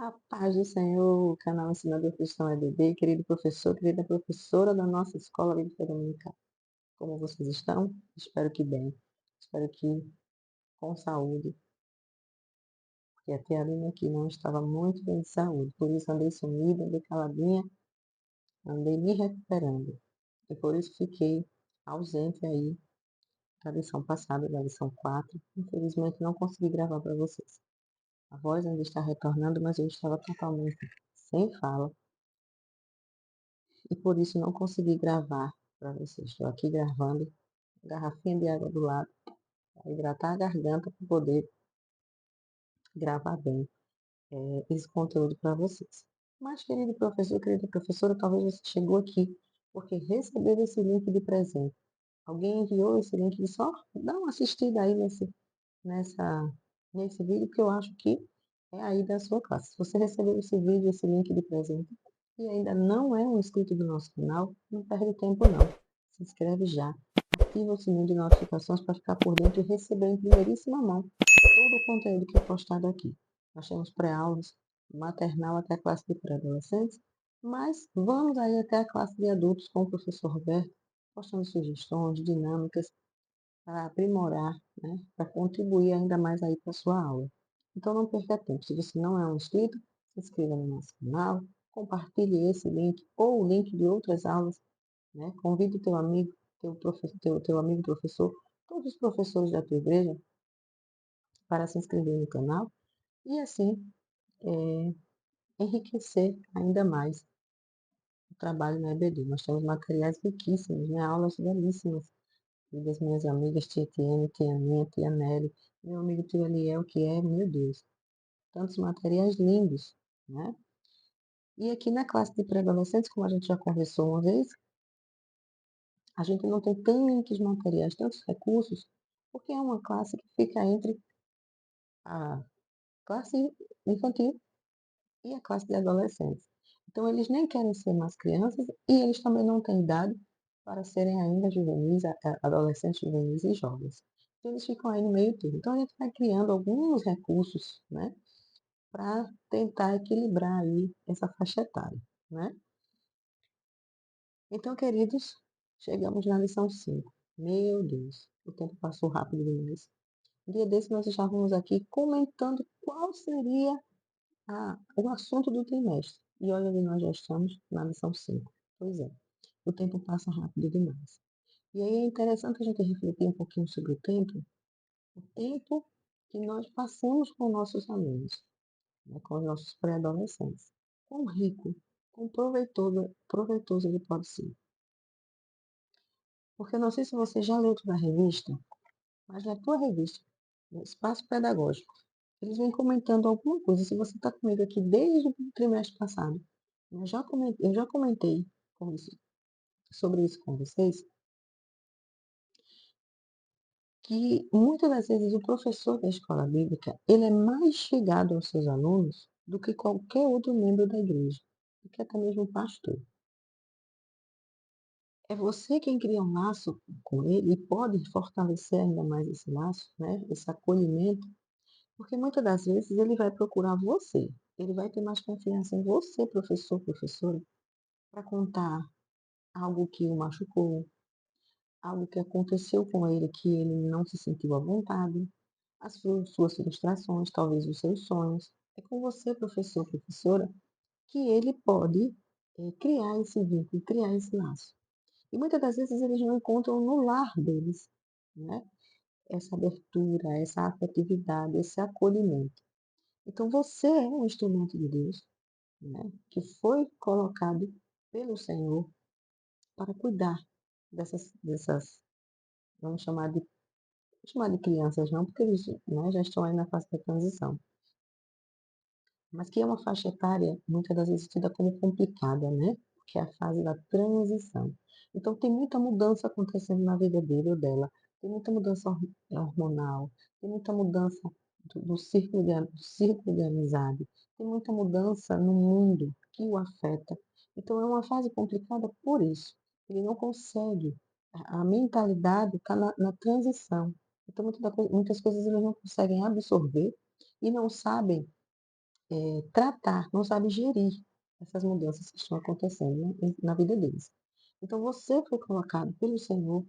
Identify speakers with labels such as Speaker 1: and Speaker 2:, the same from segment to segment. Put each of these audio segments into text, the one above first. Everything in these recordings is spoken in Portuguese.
Speaker 1: A paz do Senhor, canal Ensinador Cristão EBD, querido professor, querida professora da nossa escola bíblica dominical. Como vocês estão? Espero que bem. Espero que com saúde, porque até a minha aqui não estava muito bem de saúde. Por isso andei sumida, andei caladinha, andei me recuperando. E por isso fiquei ausente aí da lição passada, da lição 4. Infelizmente não consegui gravar para vocês. A voz ainda está retornando, mas eu estava totalmente sem fala. E por isso não consegui gravar para vocês. Estou aqui gravando, garrafinha de água do lado, para hidratar a garganta para poder gravar bem esse conteúdo para vocês. Mas, querido professor, querida professora, talvez você chegou aqui porque recebeu esse link de presente. Alguém enviou esse link de só dá uma assistida aí nessa, nesse vídeo, que eu acho que é aí da sua classe. Se você recebeu esse vídeo, esse link de presente, e ainda não é um inscrito do nosso canal, não perde tempo não. Se inscreve já, ativa o sininho de notificações para ficar por dentro e receber em primeiríssima mão todo o conteúdo que é postado aqui. Nós temos pré-aulas, maternal até a classe de pré-adolescentes, mas vamos aí até a classe de adultos com o professor Roberto, postando sugestões, dinâmicas, para aprimorar, né, para contribuir ainda mais aí para a sua aula. Então não perca tempo. Se você não é um inscrito, se inscreva no nosso canal, compartilhe esse link ou o link de outras aulas, né? Convide o teu amigo, teu amigo professor, todos os professores da tua igreja para se inscrever no canal e assim enriquecer ainda mais o trabalho na EBD. Nós temos materiais riquíssimos, né? Aulas belíssimas e das minhas amigas, tia Tiene, tia Minha, tia Nelly, meu amigo tio Eliel, que é, meu Deus, tantos materiais lindos, né? E aqui na classe de pré-adolescentes, como a gente já conversou uma vez, a gente não tem tantos materiais, tantos recursos, porque é uma classe que fica entre a classe infantil e a classe de adolescentes. Então, eles nem querem ser mais crianças e eles também não têm idade para serem ainda juvenis, adolescentes, juvenis e jovens. Então, eles ficam aí no meio termo. Então, a gente vai criando alguns recursos, né, para tentar equilibrar aí essa faixa etária, né? Então, queridos, chegamos na lição 5. Meu Deus, o tempo passou rápido demais. Um dia desse nós estávamos aqui comentando qual seria o assunto do trimestre. E olha onde nós já estamos na lição 5. Pois é, o tempo passa rápido demais. E aí é interessante a gente refletir um pouquinho sobre o tempo que nós passamos com nossos alunos, né, com os nossos pré-adolescentes. Quão rico, quão proveitoso ele pode ser. Porque eu não sei se você já leu toda a revista, mas na tua revista, no Espaço Pedagógico, eles vêm comentando alguma coisa. Se você está comigo aqui desde o trimestre passado, eu já comentei sobre isso com vocês, que muitas das vezes o professor da escola bíblica, ele é mais chegado aos seus alunos do que qualquer outro membro da igreja, do que até mesmo o pastor. É você quem cria um laço com ele e pode fortalecer ainda mais esse laço, né? Esse acolhimento, porque muitas das vezes ele vai procurar você, ele vai ter mais confiança em você, professor, professora, para contar algo que o machucou, algo que aconteceu com ele que ele não se sentiu à vontade, as suas frustrações, talvez os seus sonhos. É com você, professor, professora, que ele pode criar esse vínculo, criar esse laço. E muitas das vezes eles não encontram no lar deles, né? Essa abertura, essa afetividade, esse acolhimento. Então você é um instrumento de Deus, né? Que foi colocado pelo Senhor para cuidar dessas, vamos chamar de crianças não, porque eles, né, já estão aí na fase da transição, mas que é uma faixa etária muitas das vezes tida como complicada, né? Que é a fase da transição. Então tem muita mudança acontecendo na vida dele ou dela, tem muita mudança hormonal, tem muita mudança do círculo de amizade, tem muita mudança no mundo que o afeta. Então é uma fase complicada por isso. Ele não consegue, a mentalidade está na transição. Então muitas coisas eles não conseguem absorver e não sabem tratar, não sabe gerir essas mudanças que estão acontecendo, né, na vida deles. Então você foi colocado pelo Senhor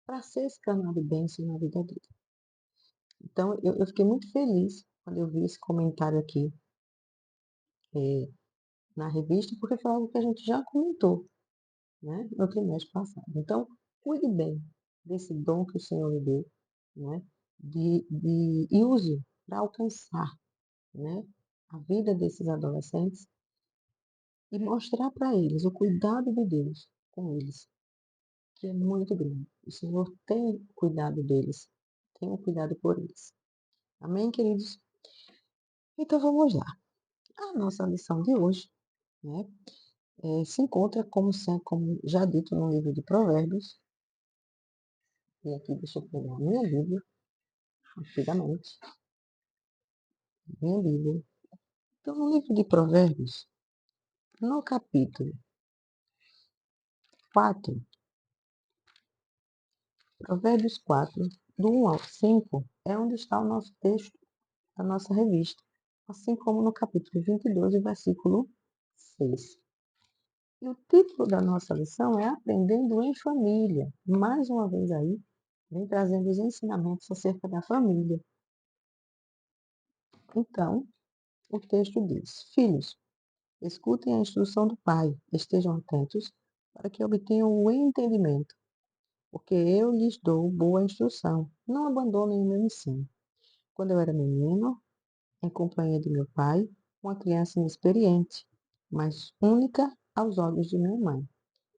Speaker 1: para ser esse canal de bênção na vida dele. Então eu fiquei muito feliz quando eu vi esse comentário aqui, eh, na revista, porque foi algo que a gente já comentou, né, no trimestre passado. Então, cuide bem desse dom que o Senhor lhe deu, né, e use para alcançar, né, a vida desses adolescentes e mostrar para eles o cuidado de Deus com eles, que é muito grande. O Senhor tem cuidado deles, tem um cuidado por eles. Amém, queridos? Então vamos lá. A nossa lição de hoje, né, se encontra como já dito no livro de Provérbios, e aqui deixa eu pegar a minha Bíblia, rapidamente, minha Bíblia. Então, no livro de Provérbios, no capítulo 4, Provérbios 4, do 1 ao 5, é onde está o nosso texto da nossa revista, assim como no capítulo 22, versículo 6. E o título da nossa lição é Aprendendo em Família. Mais uma vez aí, vem trazendo os ensinamentos acerca da família. Então, o texto diz: Filhos, escutem a instrução do pai, estejam atentos para que obtenham o entendimento, porque eu lhes dou boa instrução. Não abandonem o meu ensino. Quando eu era menino, em companhia de meu pai, uma criança inexperiente, mas única aos olhos de minha mãe.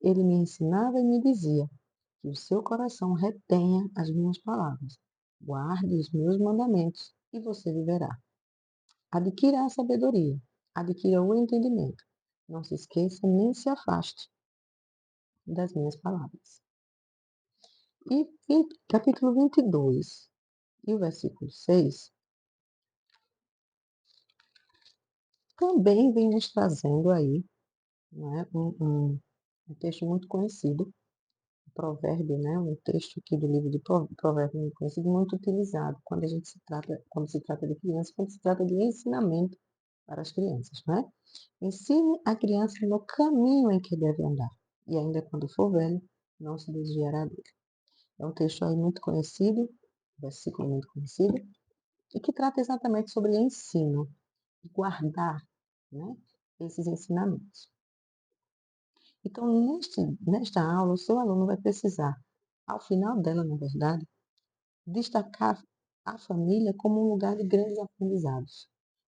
Speaker 1: Ele me ensinava e me dizia que o seu coração retenha as minhas palavras, guarde os meus mandamentos e você viverá. Adquira a sabedoria, adquira o entendimento. Não se esqueça nem se afaste das minhas palavras. E capítulo 22 e o versículo 6 também vem nos trazendo aí, né, um texto muito conhecido, um provérbio, né, um texto aqui do livro de Provérbios muito conhecido, muito utilizado quando se trata de criança, quando se trata de ensinamento para as crianças, né? Ensine a criança no caminho em que deve andar, e ainda quando for velho, não se desviará dele. É um texto aí muito conhecido, um versículo muito conhecido, e que trata exatamente sobre ensino, e guardar, né, esses ensinamentos. Então, nesta aula, o seu aluno vai precisar, ao final dela, na verdade, destacar a família como um lugar de grandes aprendizados.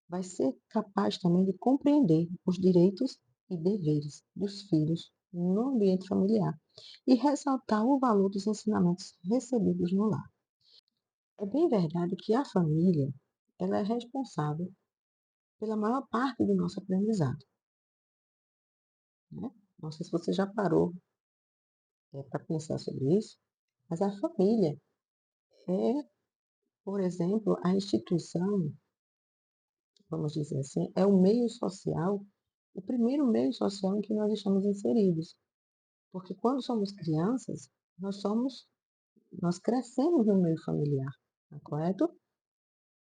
Speaker 1: Vai ser capaz também de compreender os direitos e deveres dos filhos no ambiente familiar e ressaltar o valor dos ensinamentos recebidos no lar. É bem verdade que a família, ela é responsável pela maior parte do nosso aprendizado, né? Não sei se você já parou, para pensar sobre isso, mas a família é, por exemplo, a instituição, vamos dizer assim, é o meio social, o primeiro meio social em que nós estamos inseridos. Porque quando somos crianças, nós crescemos no meio familiar, não é correto?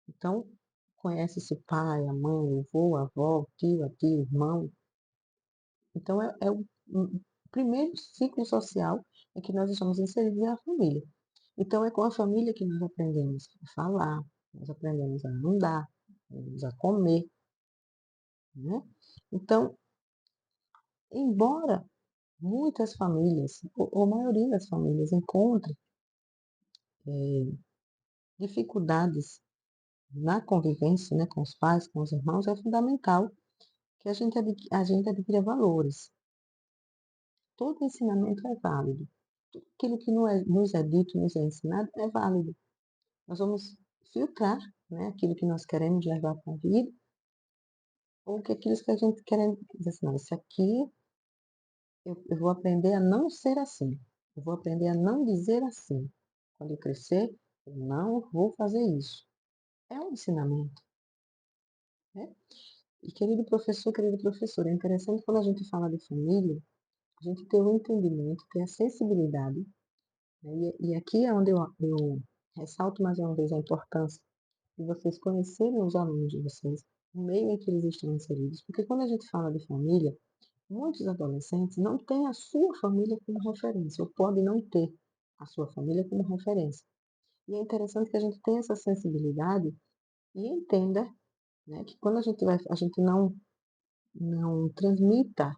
Speaker 1: Então, conhece-se o pai, a mãe, o avô, a avó, o tio, a tia, o irmão. Então, é o primeiro ciclo social em que nós estamos inseridos é a família. Então, é com a família que nós aprendemos a falar, nós aprendemos a andar, aprendemos a comer, né? Então, embora muitas famílias, ou a maioria das famílias, encontre dificuldades na convivência, né, com os pais, com os irmãos, é fundamental que a gente adquira valores. Todo ensinamento é válido. Aquilo que nos é dito, nos é ensinado, é válido. Nós vamos filtrar, né, aquilo que nós queremos levar para a vida, ou que aquilo que a gente quer dizer assim, não, isso aqui eu vou aprender a não ser assim. Eu vou aprender a não dizer assim. Quando eu crescer, eu não vou fazer isso. É um ensinamento, né? E querido professor, é interessante quando a gente fala de família, a gente ter o entendimento, ter a sensibilidade, né? E aqui é onde eu ressalto mais uma vez a importância de vocês conhecerem os alunos de vocês, o meio em que eles estão inseridos. Porque quando a gente fala de família, muitos adolescentes não têm a sua família como referência, ou podem não ter a sua família como referência. E é interessante que a gente tenha essa sensibilidade e entenda, né, que quando a gente não transmita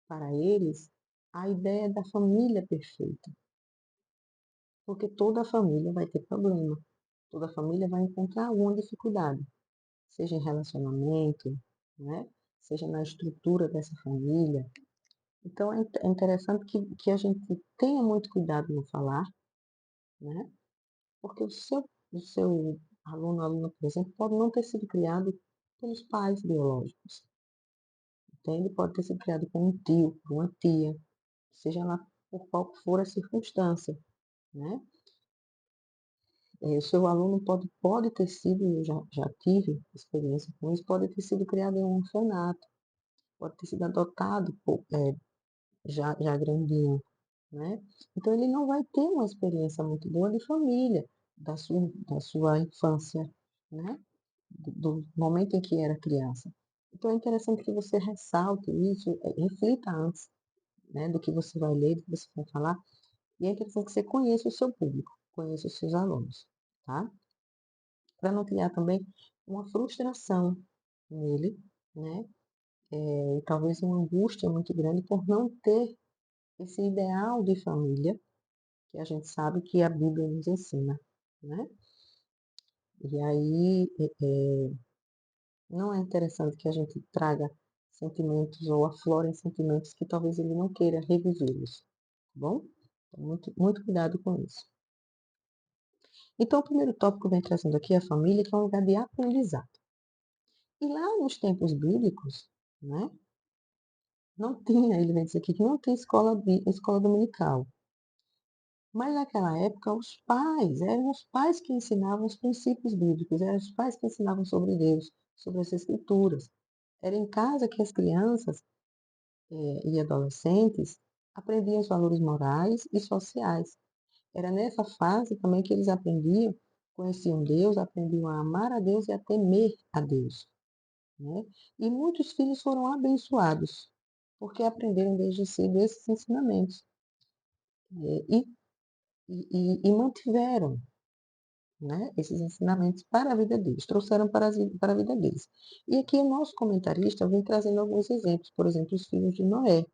Speaker 1: para eles a ideia da família perfeita, porque toda família vai ter problema, toda família vai encontrar alguma dificuldade, seja em relacionamento, né, seja na estrutura dessa família. Então é interessante que a gente tenha muito cuidado no falar, né, porque o seu aluno, aluna, por exemplo, pode não ter sido criado pelos pais biológicos, entende? Pode ter sido criado por um tio, por uma tia, seja lá por qual for a circunstância, né? O seu aluno pode ter sido, eu já tive experiência com isso, pode ter sido criado em um orfanato, pode ter sido adotado já grandinho, né? Então ele não vai ter uma experiência muito boa de família, da sua infância, né? Do momento em que era criança. Então é interessante que você ressalte isso, reflita antes, né, do que você vai ler, do que você vai falar, e é interessante que você conheça o seu público, conheça os seus alunos, tá? Para não criar também uma frustração nele, né? E talvez uma angústia muito grande por não ter esse ideal de família que a gente sabe que a Bíblia nos ensina, né? E aí não é interessante que a gente traga sentimentos ou aflore sentimentos que talvez ele não queira revivê-los, tá bom? Então, muito, muito cuidado com isso. Então, o primeiro tópico vem trazendo aqui a família, que é um lugar de aprendizado. E lá nos tempos bíblicos, né, não tinha, ele vem dizer aqui que não tem escola dominical. Mas naquela época, eram os pais que ensinavam os princípios bíblicos, eram os pais que ensinavam sobre Deus, sobre as Escrituras. Era em casa que as crianças e adolescentes aprendiam os valores morais e sociais. Era nessa fase também que eles aprendiam, conheciam Deus, aprendiam a amar a Deus e a temer a Deus, né? E muitos filhos foram abençoados, porque aprenderam desde cedo esses ensinamentos, e, e mantiveram, né, esses ensinamentos para a vida deles, trouxeram para a vida deles. E aqui o nosso comentarista vem trazendo alguns exemplos, por exemplo, os filhos de Noé.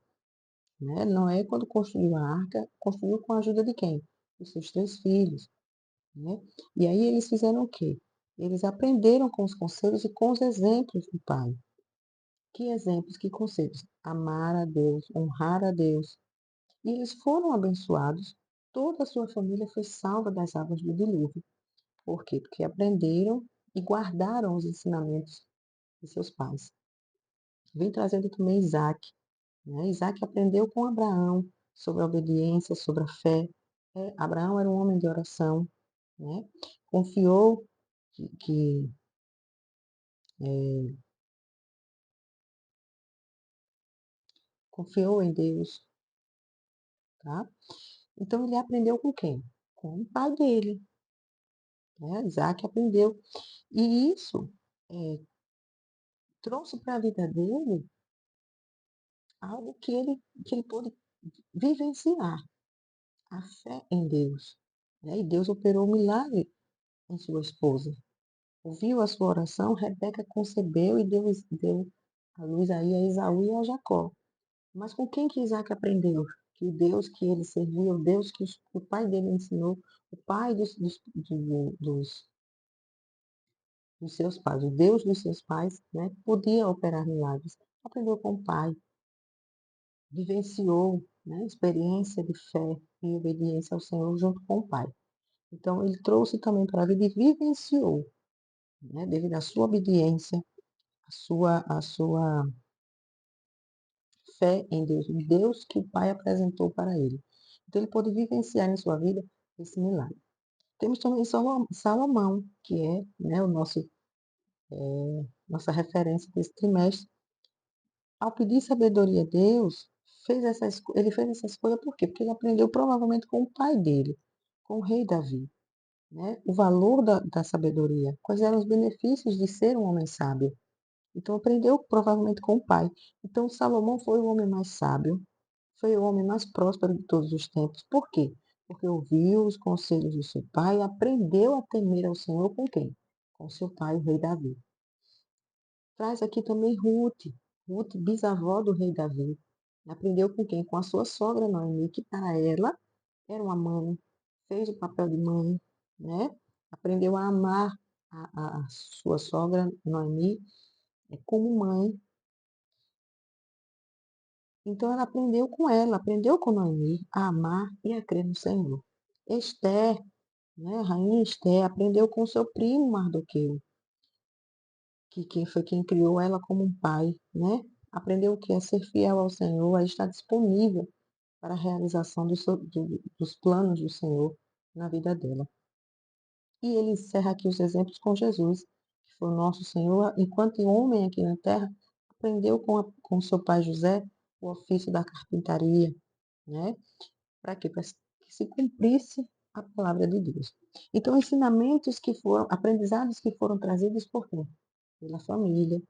Speaker 1: Né? Noé, quando construiu a arca, construiu com a ajuda de quem? Dos seus 3 filhos. Né? E aí eles fizeram o quê? Eles aprenderam com os conselhos e com os exemplos do pai. Que exemplos, que conselhos? Amar a Deus, honrar a Deus. E eles foram abençoados. Toda a sua família foi salva das águas do dilúvio. Por quê? Porque aprenderam e guardaram os ensinamentos de seus pais. Vem trazendo também Isaac. Né? Isaac aprendeu com Abraão sobre a obediência, sobre a fé. Abraão era um homem de oração, né? Confiou que é, confiou em Deus, tá? Então ele aprendeu com quem? Com o pai dele, né? Isaac aprendeu. E isso é, trouxe para a vida dele algo que ele pôde vivenciar, a fé em Deus. Né? E Deus operou um milagre em sua esposa. Ouviu a sua oração, Rebeca concebeu e deu a luz aí a Esaú e a Jacó. Mas com quem que Isaac aprendeu? Que o Deus que ele servia, o Deus que o pai dele ensinou, o pai dos seus pais, o Deus dos seus pais, né, podia operar milagres. Aprendeu com o pai, vivenciou, né, experiência de fé e obediência ao Senhor junto com o pai. Então, ele trouxe também para a vida e vivenciou, né, devido à sua obediência, a sua fé em Deus, o Deus que o Pai apresentou para ele. Então, ele pôde vivenciar em sua vida esse milagre. Temos também Salomão, que é, né, nossa referência desse trimestre. Ao pedir sabedoria a Deus, ele fez essa escolha por quê? Porque ele aprendeu provavelmente com o pai dele, com o rei Davi. né, o valor da sabedoria, quais eram os benefícios de ser um homem sábio. Então aprendeu provavelmente com o pai. Então Salomão foi o homem mais sábio, foi o homem mais próspero de todos os tempos. Por quê? Porque ouviu os conselhos do seu pai e aprendeu a temer ao Senhor com quem? Com seu pai, o rei Davi. Traz aqui também Ruth, bisavó do rei Davi. Aprendeu com quem? Com a sua sogra Noemi, que para ela era uma mãe, fez o papel de mãe, né? Aprendeu a amar a sua sogra Noemi como mãe. Então ela aprendeu com ela, aprendeu com Noemi a amar e a crer no Senhor. Esther, né, a rainha Esther, aprendeu com seu primo Mardoqueu, que foi quem criou ela como um pai, né? Aprendeu o que é ser fiel ao Senhor, a estar disponível para a realização dos planos do Senhor na vida dela. E ele encerra aqui os exemplos com Jesus, que foi o nosso Senhor, enquanto homem aqui na terra, aprendeu com seu pai José o ofício da carpintaria, né? Para quê? Para que se cumprisse a palavra de Deus. Então, aprendizados que foram trazidos por quê? Pela família,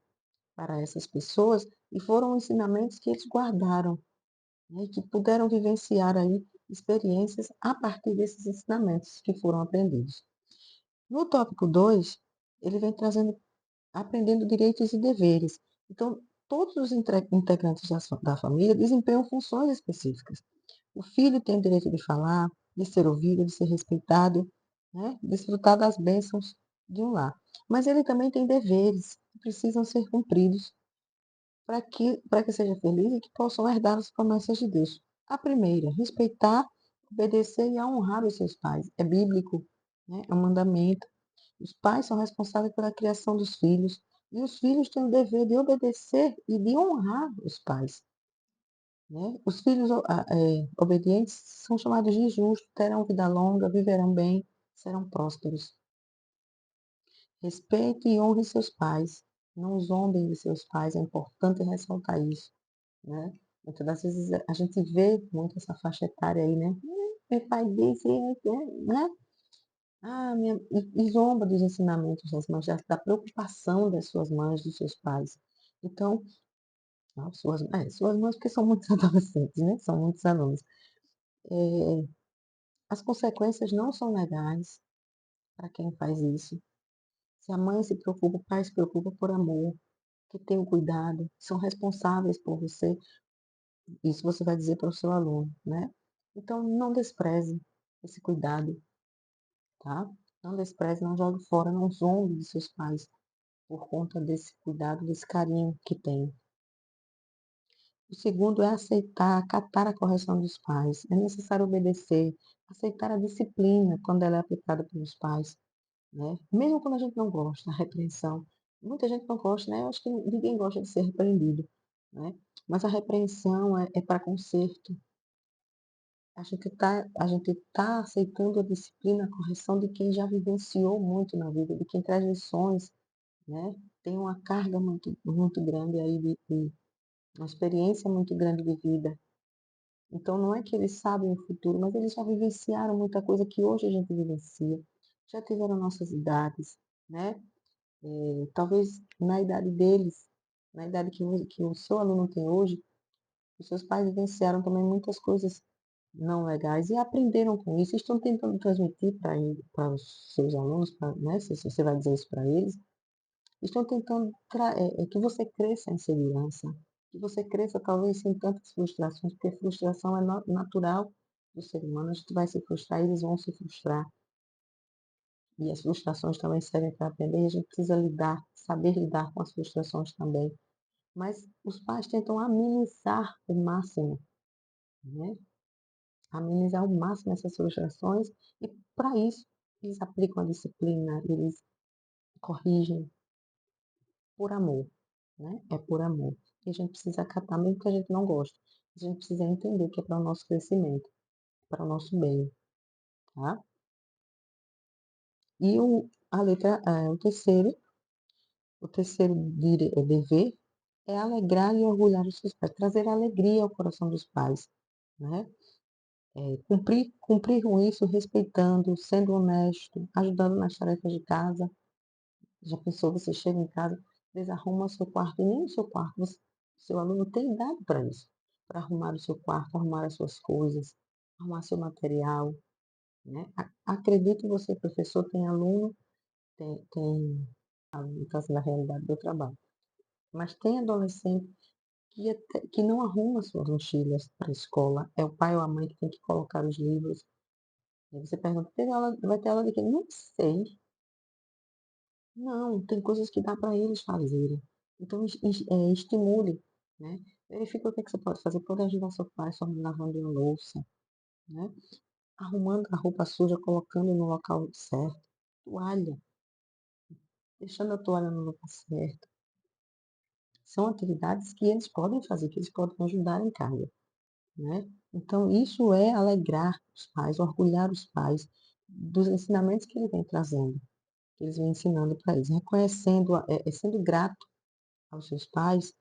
Speaker 1: para essas pessoas, e foram ensinamentos que eles guardaram, né? Que puderam vivenciar aí experiências a partir desses ensinamentos que foram aprendidos. No tópico 2, ele vem aprendendo direitos e deveres. Então, todos os integrantes da família desempenham funções específicas. O filho tem o direito de falar, de ser ouvido, de ser respeitado, né? Desfrutar das bênçãos de um lar. Mas ele também tem deveres que precisam ser cumpridos para que seja feliz e que possam herdar as promessas de Deus. A primeira, respeitar, obedecer e honrar os seus pais. É bíblico, né? É um mandamento. Os pais são responsáveis pela criação dos filhos e os filhos têm o dever de obedecer e de honrar os pais. Né? Os filhos obedientes são chamados de justos, terão vida longa, viverão bem, serão prósperos. Respeite e honre seus pais. Não zombem de seus pais, é importante ressaltar isso. Né? Muitas das vezes a gente vê muito essa faixa etária aí, né? Meu pai disse, né? E zomba dos ensinamentos das mães, da preocupação das suas mães, dos seus pais. Então, não, suas mães, porque são muitos adolescentes, né? São muitos alunos. É, as consequências não são legais para quem faz isso. Se a mãe se preocupa, o pai se preocupa por amor, que tem o cuidado, são responsáveis por você. Isso você vai dizer para o seu aluno, né? Então, não despreze esse cuidado, tá? Não despreze, não jogue fora, não zombe de seus pais por conta desse cuidado, desse carinho que tem. O segundo é aceitar, acatar a correção dos pais. É necessário obedecer, aceitar a disciplina quando ela é aplicada pelos pais, né? Mesmo quando a gente não gosta, a repreensão. Muita gente não gosta, né? Eu acho que ninguém gosta de ser repreendido, né? Mas a repreensão é para conserto. A gente tá aceitando a disciplina, a correção de quem já vivenciou muito na vida, de quem traz lições, né? Tem uma carga muito, muito grande aí uma experiência muito grande de vida. Então, não é que eles sabem o futuro, mas eles já vivenciaram muita coisa que hoje a gente vivencia. Já tiveram nossas idades, né? Talvez na idade deles, na idade que o seu aluno tem hoje, os seus pais vivenciaram também muitas coisas não legais e aprenderam com isso. Estão tentando transmitir para os seus alunos, né? Se você vai dizer isso para eles, estão tentando que você cresça em segurança, que você cresça talvez sem tantas frustrações, porque frustração é natural do ser humano. A gente vai se frustrar, eles vão se frustrar. E as frustrações também servem para aprender, e a gente precisa saber lidar com as frustrações também. Mas os pais tentam amenizar o máximo, né? Amenizar ao máximo essas frustrações, e para isso eles aplicam a disciplina, eles corrigem, por amor, né? É por amor. E a gente precisa acatar, mesmo que a gente não goste. A gente precisa entender que é para o nosso crescimento, para o nosso bem, tá? E o terceiro dever é alegrar e orgulhar os seus pais, trazer alegria ao coração dos pais, né? cumprir com isso respeitando, sendo honesto, ajudando nas tarefas de casa. Já pensou, você chega em casa, desarruma seu quarto e nem o seu quarto, seu aluno tem idade para isso, para arrumar o seu quarto, arrumar as suas coisas, arrumar seu material, né. Acredito você, professor, tem aluno, tem no caso da realidade do trabalho, mas tem adolescente que não arruma suas mochilas para a escola, é o pai ou a mãe que tem que colocar os livros. Aí você pergunta: vai ter aula de quê?" "Não sei". Não, tem coisas que dá para eles fazerem. Então estimule, né. Verifica o que é que você pode fazer, pode ajudar seu pai, sua mãe lavando uma louça, né, arrumando a roupa suja, colocando no local certo, toalha, deixando a toalha no lugar certo. São atividades que eles podem fazer, que eles podem ajudar em casa, né. Então isso é alegrar os pais, orgulhar os pais dos ensinamentos que ele vem trazendo, que eles vêm ensinando para eles, reconhecendo, sendo grato aos seus pais,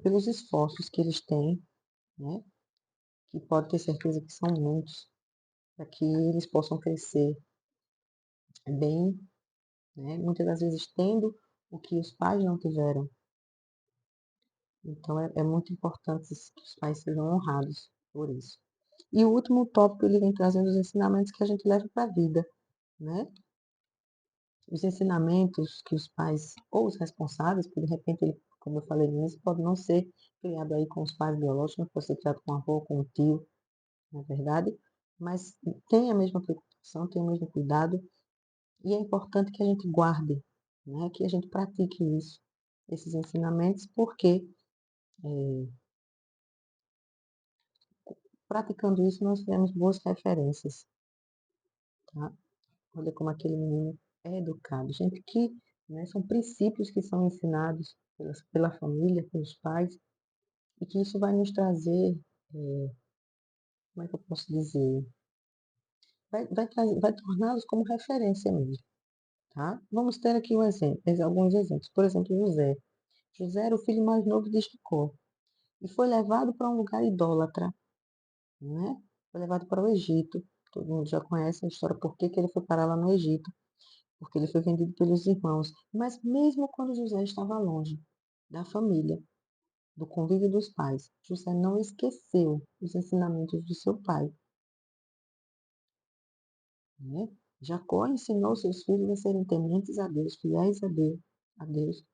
Speaker 1: pelos esforços que eles têm, né, que pode ter certeza que são muitos, para que eles possam crescer bem, né, muitas das vezes tendo o que os pais não tiveram. Então é muito importante que os pais sejam honrados por isso. E o último tópico, ele vem trazendo os ensinamentos que a gente leva para a vida, né. Os ensinamentos que os pais ou os responsáveis, porque de repente ele, como eu falei no início, pode não ser criado aí com os pais biológicos, mas pode ser criado com um avô, com um tio, na verdade, mas tem a mesma preocupação, tem o mesmo cuidado, e é importante que a gente guarde, né, que a gente pratique isso, esses ensinamentos, porque, eh, praticando isso nós temos boas referências, tá. Olha como aquele menino é educado. Gente que, né, são princípios que são ensinados pela família, pelos pais, e que isso vai nos trazer, como é que eu posso dizer? Vai torná-los como referência mesmo. Tá? Vamos ter aqui alguns exemplos. Por exemplo, José. José era o filho mais novo de Jacó e foi levado para um lugar idólatra, né? Foi levado para o Egito. Todo mundo já conhece a história, por que que ele foi parar lá no Egito, porque ele foi vendido pelos irmãos. Mas mesmo quando José estava longe da família, do convívio dos pais, José não esqueceu os ensinamentos do seu pai, né? Jacó ensinou seus filhos a serem tementes a Deus, fiéis a Deus.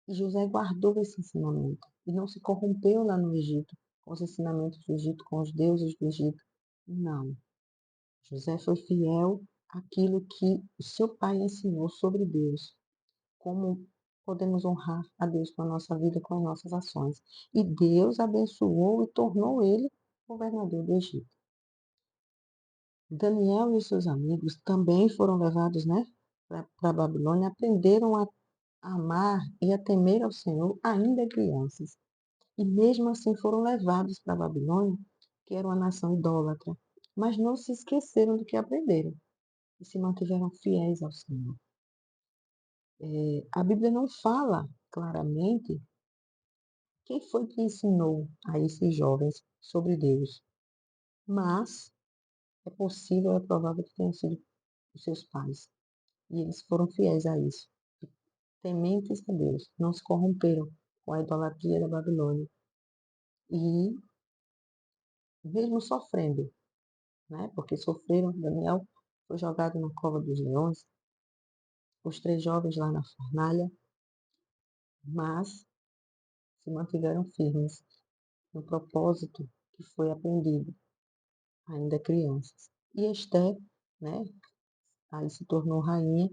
Speaker 1: E José guardou esse ensinamento e não se corrompeu lá no Egito, com os ensinamentos do Egito, com os deuses do Egito. Não. José foi fiel àquilo que o seu pai ensinou sobre Deus, como podemos honrar a Deus com a nossa vida, com as nossas ações. E Deus abençoou e tornou ele governador do Egito. Daniel e os seus amigos também foram levados, né, para a Babilônia, aprenderam a amar e a temer ao Senhor ainda crianças. E mesmo assim foram levados para a Babilônia, que era uma nação idólatra, mas não se esqueceram do que aprenderam e se mantiveram fiéis ao Senhor. A Bíblia não fala claramente quem foi que ensinou a esses jovens sobre Deus, mas é possível, é provável que tenham sido os seus pais. E eles foram fiéis a isso, tementes a Deus, não se corromperam com a idolatria da Babilônia. E mesmo sofrendo, né, porque sofreram, Daniel foi jogado na cova dos leões, os 3 jovens lá na fornalha, mas se mantiveram firmes no propósito que foi aprendido, ainda crianças. E Esté, né, aí se tornou rainha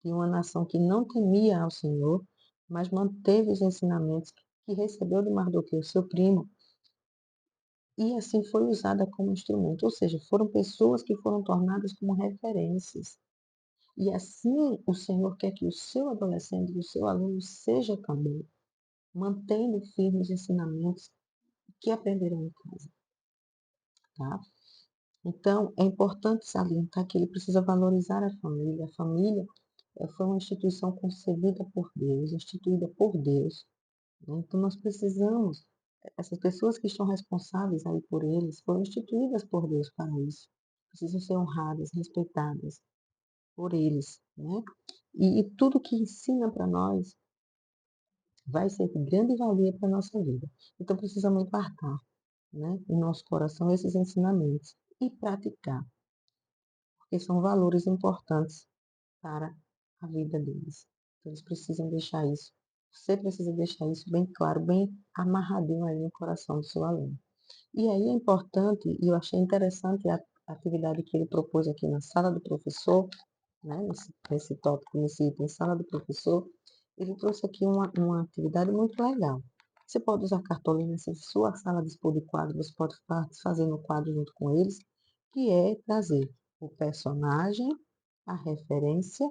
Speaker 1: de uma nação que não temia ao Senhor, mas manteve os ensinamentos que recebeu de Mardoqueu, seu primo, e assim foi usada como instrumento, ou seja, foram pessoas que foram tornadas como referências. E assim o Senhor quer que o seu adolescente, o seu aluno seja também, mantendo firmes os ensinamentos que aprenderam em casa, tá? Então, é importante salientar que ele precisa valorizar a família. A família foi uma instituição concebida por Deus, instituída por Deus, né? Então, nós precisamos essas pessoas que estão responsáveis aí por eles foram instituídas por Deus para isso. Precisam ser honradas, respeitadas por eles, né? E tudo que ensina para nós vai ser de grande valia para a nossa vida. Então precisamos guardar, né, em nosso coração esses ensinamentos e praticar, porque são valores importantes para a vida deles. Então, eles precisam deixar isso. Você precisa deixar isso bem claro, bem amarradinho aí no coração do seu aluno. E aí é importante, e eu achei interessante a atividade que ele propôs aqui na sala do professor, né, nesse tópico, nesse item, sala do professor, ele trouxe aqui uma atividade muito legal. Você pode usar cartolina, se sua sala dispor de quadro, você pode fazer no quadro junto com eles, que é trazer o personagem, a referência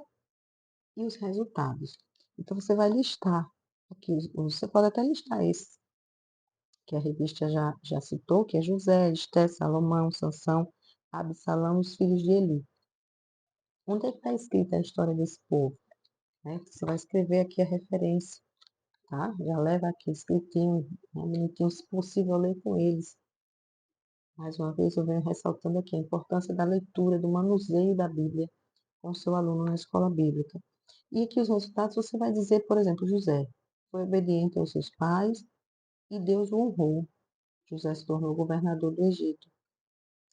Speaker 1: e os resultados. Então, você vai listar aqui, você pode até listar esse, que a revista já citou, que é José, Esté, Salomão, Sansão, Absalão, os filhos de Eli. Onde é que está escrita a história desse povo? Né? Você vai escrever aqui a referência, tá? Já leva aqui escritinho, né? Bonitinho, se possível, ler com eles. Mais uma vez, eu venho ressaltando aqui a importância da leitura, do manuseio da Bíblia com o seu aluno na escola bíblica. E aqui os resultados você vai dizer, por exemplo, José foi obediente aos seus pais e Deus o honrou. José se tornou governador do Egito.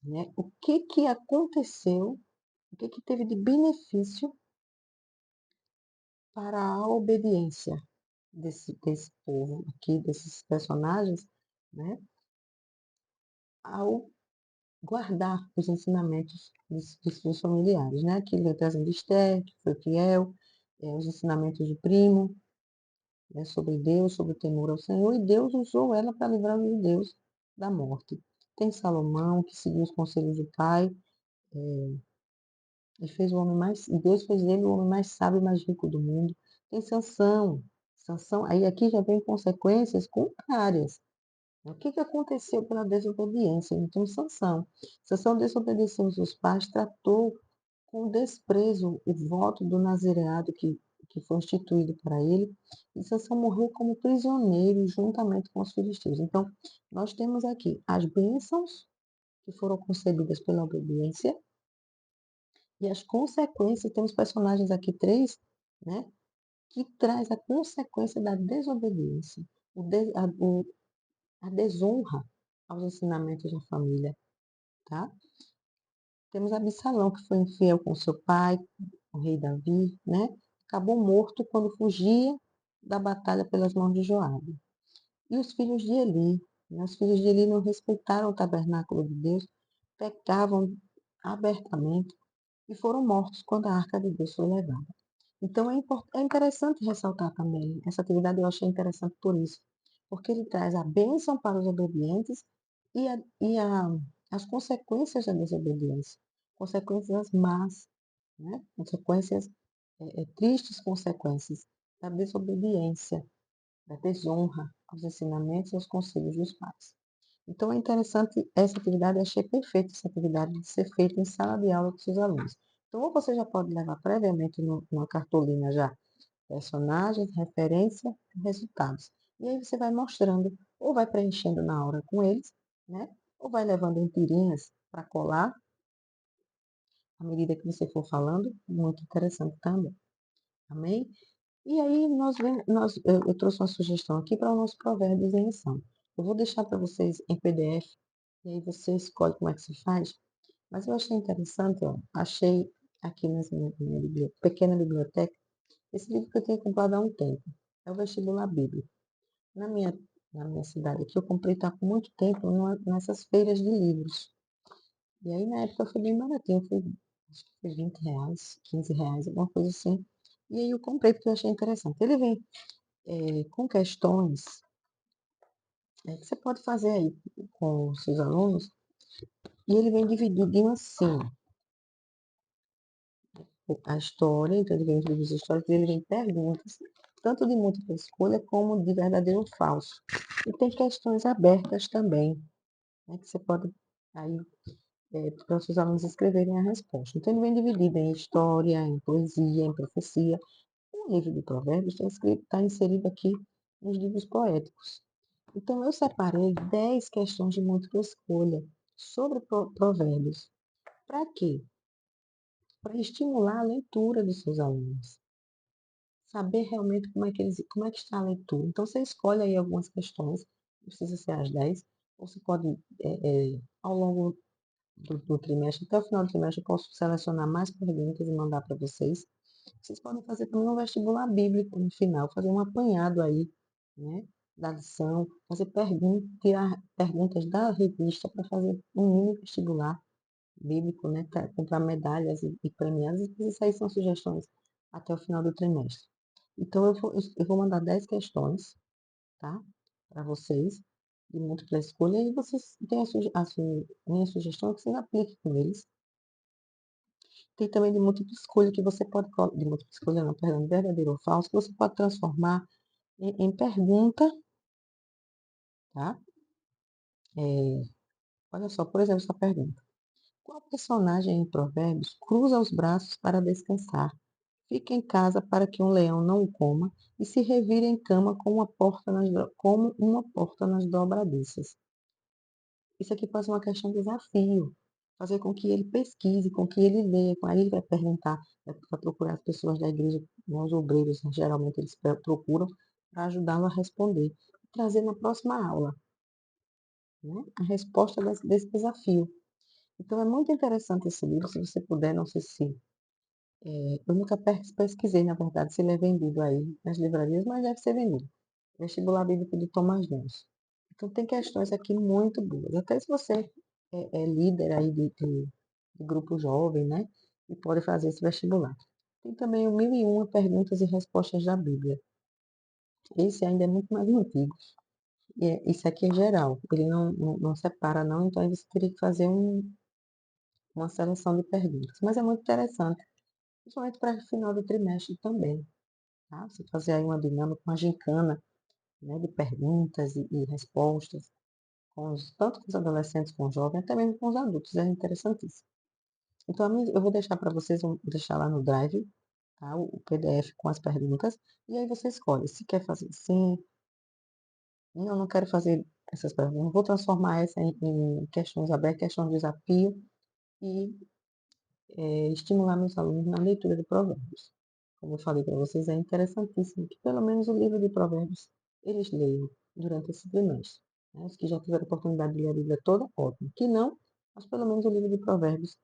Speaker 1: Né? O que que aconteceu? O que que teve de benefício para a obediência desse povo aqui, desses personagens, né? Ao guardar os ensinamentos de seus familiares, né? Aqui ele vai trazendo Esther, que foi fiel, os ensinamentos do primo, né? Sobre Deus, sobre o temor ao Senhor, e Deus usou ela para livrar os judeus da morte. Tem Salomão, que seguiu os conselhos do pai, e fez o homem mais, e Deus fez dele o homem mais sábio e mais rico do mundo. Tem Sansão, Sansão, aí aqui já vem consequências contrárias. O que que aconteceu pela desobediência? Então, Sansão desobedeceu aos seus pais, tratou com desprezo o voto do nazereado que foi instituído para ele, e Sansão morreu como prisioneiro juntamente com os filisteus. Então, nós temos aqui as bênçãos que foram concebidas pela obediência e as consequências, temos personagens aqui, três, né, que traz a consequência da desobediência, a desonra aos ensinamentos da família, tá? Temos Absalão, que foi infiel com seu pai, o rei Davi, né? Acabou morto quando fugia da batalha pelas mãos de Joabe. E os filhos de Eli, né? Os filhos de Eli não respeitaram o tabernáculo de Deus, pecavam abertamente e foram mortos quando a arca de Deus foi levada. Então é interessante ressaltar também, essa atividade eu achei interessante por isso, porque ele traz a bênção para os obedientes e, as consequências da desobediência, consequências más, né? Consequências, tristes consequências da desobediência, da desonra aos ensinamentos e aos conselhos dos pais. Então é interessante essa atividade, eu achei perfeita essa atividade de ser feita em sala de aula com seus alunos. Então, ou você já pode levar previamente numa cartolina já personagens, referência, resultados. E aí você vai mostrando, ou vai preenchendo na hora com eles, né? Ou vai levando em tirinhas para colar, à medida que você for falando, muito interessante também. Amém? E aí eu trouxe uma sugestão aqui para o nosso provérbios em lição. Eu vou deixar para vocês em PDF, e aí você escolhe como é que se faz. Mas eu achei interessante, ó, achei aqui na minha pequena biblioteca, esse livro que eu tenho comprado há um tempo. É o Vestibular Bíblico. Na minha, na minha cidade aqui, eu comprei tá com muito tempo nessas feiras de livros. E aí, na época, foi bem baratinho. Acho que foi R$ 20, R$ 15, alguma coisa assim. E aí eu comprei porque eu achei interessante. Ele vem com questões que você pode fazer aí com os seus alunos. E ele vem divididinho assim. A história, então ele vem em livros históricos, ele vem perguntas, tanto de múltipla escolha como de verdadeiro ou falso. E tem questões abertas também, né, que você pode aí para os seus alunos escreverem a resposta. Então ele vem dividido em história, em poesia, em profecia. O livro de provérbios está inserido aqui nos livros poéticos. Então, eu separei 10 questões de múltipla escolha sobre provérbios. Para quê? Para estimular a leitura dos seus alunos. Saber realmente como é que está a leitura. Então, você escolhe aí algumas questões, não precisa ser as 10, ou você pode, ao longo do trimestre, até o final do trimestre, eu posso selecionar mais perguntas e mandar para vocês. Vocês podem fazer também um vestibular bíblico no final, fazer um apanhado aí, né, da lição, fazer perguntas, tirar perguntas da revista para fazer um mini vestibular bíblico, né, para comprar medalhas e premiadas. Isso aí são sugestões até o final do trimestre. Então, eu vou mandar 10 questões, tá, para vocês, de múltipla escolha, e vocês têm minha sugestão é que vocês apliquem com eles. Tem também de múltipla escolha que você pode, de múltipla escolha não, perdão, verdadeiro ou falso, que você pode transformar em pergunta, tá? É, olha só, por exemplo, essa pergunta. Qual personagem em Provérbios cruza os braços para descansar? Fica em casa para que um leão não o coma e se revira em cama como uma porta nas dobradiças. Isso aqui pode ser uma questão de desafio. Fazer com que ele pesquise, com que ele leia, aí ele vai perguntar, vai procurar as pessoas da igreja, né, os obreiros, né, geralmente eles procuram, para ajudá-lo a responder. Trazer na próxima aula, né, a resposta desse desafio. Então, é muito interessante esse livro, se você puder, não sei se. Eu nunca pesquisei, na verdade, se ele é vendido aí nas livrarias, mas deve ser vendido. Vestibular Bíblico de Thomas Jones. Então, tem questões aqui muito boas. Até se você é líder aí de grupo jovem, né? E pode fazer esse vestibular. Tem também o 1001 Perguntas e Respostas da Bíblia. Esse ainda é muito mais antigo. Isso aqui é geral. Ele não separa, não. Então, aí você teria que fazer uma seleção de perguntas. Mas é muito interessante. Principalmente para o final do trimestre também. Tá? Você fazer aí uma dinâmica, uma gincana, né, de perguntas e respostas, tanto com os adolescentes, com os jovens, até mesmo com os adultos, é interessantíssimo. Então, eu vou deixar para vocês, deixar lá no Drive, tá, o PDF com as perguntas, e aí você escolhe se quer fazer sim, eu não quero fazer essas perguntas, vou transformar essa em questões abertas, questões de desafio, e estimular meus alunos na leitura de provérbios. Como eu falei para vocês, é interessantíssimo que pelo menos o livro de provérbios eles leiam durante esse trimestre. Né? Os que já tiveram a oportunidade de ler a Bíblia toda, ótimo. Que não, mas pelo menos o livro de provérbios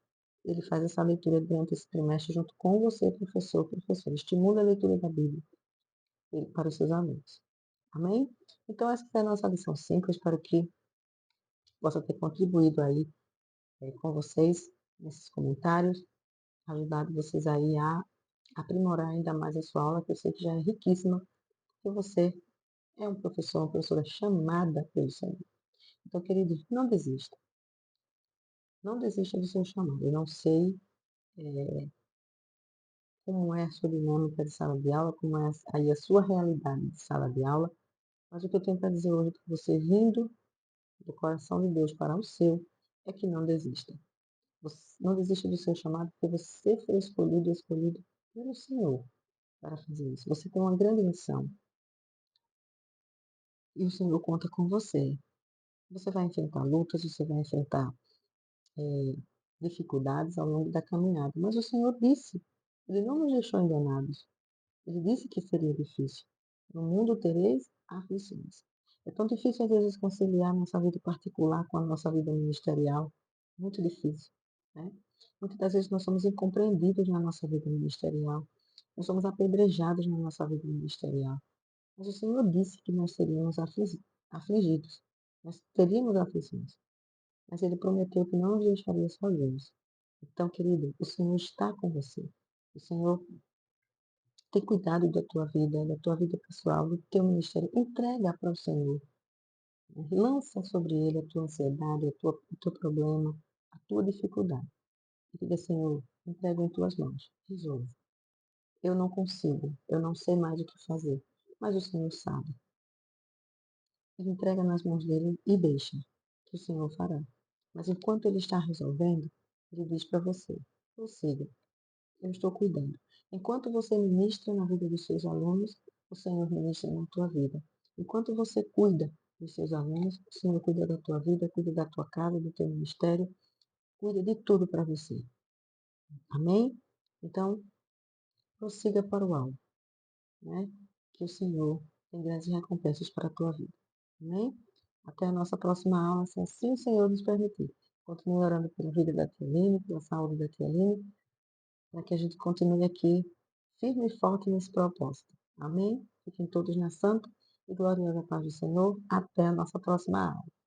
Speaker 1: ele faz essa leitura durante esse trimestre junto com você, professor, professor. Estimula a leitura da Bíblia para os seus alunos. Amém? Então, essa foi a nossa lição 5. Eu espero que possa ter contribuído aí com vocês nesses comentários, ajudado vocês aí a aprimorar ainda mais a sua aula, que eu sei que já é riquíssima, porque você é um professor, uma professora chamada pelo Senhor. Então, querido, não desista. Não desista do seu chamado. Eu não sei como é a sua dinâmica de sala de aula, como é aí a sua realidade de sala de aula, mas o que eu tenho para dizer hoje para você, vindo do coração de Deus para o seu, é que não desista. Você não desista do seu chamado, porque você foi escolhido e escolhido pelo Senhor para fazer isso. Você tem uma grande missão e o Senhor conta com você. Você vai enfrentar lutas, você vai enfrentar dificuldades ao longo da caminhada. Mas o Senhor disse, Ele não nos deixou enganados. Ele disse que seria difícil. No mundo tereis aflições. É tão difícil às vezes conciliar nossa vida particular com a nossa vida ministerial. Muito difícil. Né? Muitas das vezes nós somos incompreendidos na nossa vida ministerial. Nós somos apedrejados na nossa vida ministerial. Mas o Senhor disse que nós seríamos afligidos. Nós teríamos aflições. Mas Ele prometeu que não nos deixaria sozinhos. Então, querido, o Senhor está com você. O Senhor tem cuidado da tua vida pessoal, do teu ministério. Entrega para o Senhor. Lança sobre Ele a tua ansiedade, o teu problema, a tua dificuldade. E diga, Senhor, entrego em tuas mãos. Resolve. Eu não consigo, eu não sei mais o que fazer, mas o Senhor sabe. Ele entrega nas mãos dele e deixa, que o Senhor fará. Mas enquanto ele está resolvendo, ele diz para você, prossiga, eu estou cuidando. Enquanto você ministra na vida dos seus alunos, o Senhor ministra na tua vida. Enquanto você cuida dos seus alunos. O Senhor cuida da tua vida, cuida da tua casa, do teu ministério, cuida de tudo para você. Amém? Então, prossiga para o alvo, né? Que o Senhor tem grandes recompensas para a tua vida. Amém? Até a nossa próxima aula, se assim o Senhor nos permitir. Continue orando pela vida da tia Aline, pela saúde da tia Aline, para que a gente continue aqui firme e forte nesse propósito. Amém? Fiquem todos na santa e gloriosa paz do Senhor. Até a nossa próxima aula.